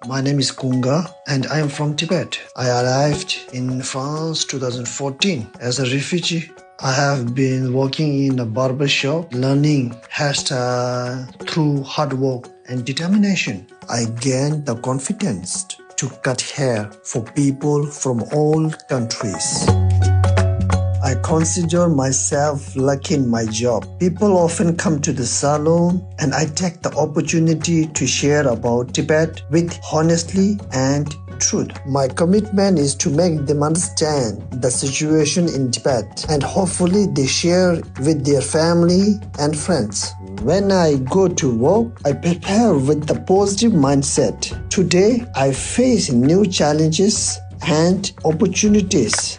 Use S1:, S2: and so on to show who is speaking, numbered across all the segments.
S1: My name is Kunga and I am from Tibet. I arrived in France 2014 as a refugee. I have been working in a barber shop, learning hairstyle through hard work and determination. I gained the confidence to cut hair for people from all countries. I consider myself lucky in my job. People often come to the salon and I take the opportunity to share about Tibet with honesty and truth. My commitment is to make them understand the situation in Tibet and hopefully they share with their family and friends. When I go to work, I prepare with the positive mindset. Today, I face new challenges and opportunities.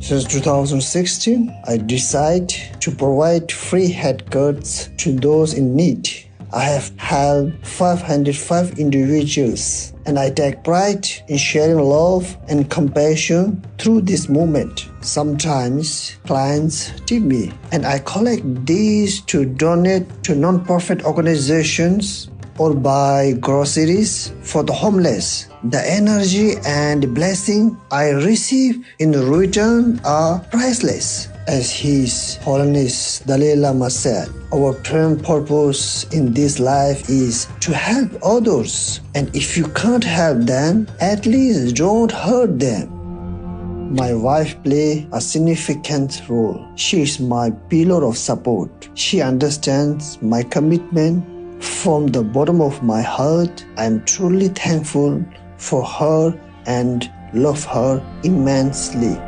S1: Since 2016, I decide to provide free haircuts to those in need. I have helped 505 individuals and I take pride in sharing love and compassion through this movement. Sometimes clients tip me and I collect these to donate to non-profit organizations or buy groceries for the homeless. The energy and blessing I receive in return are priceless. As His Holiness Dalai Lama said, our prime purpose in this life is to help others. And if you can't help them, at least don't hurt them. My wife plays a significant role. She is my pillar of support. She understands my commitment. From the bottom of my heart, I am truly thankful for her and love her immensely.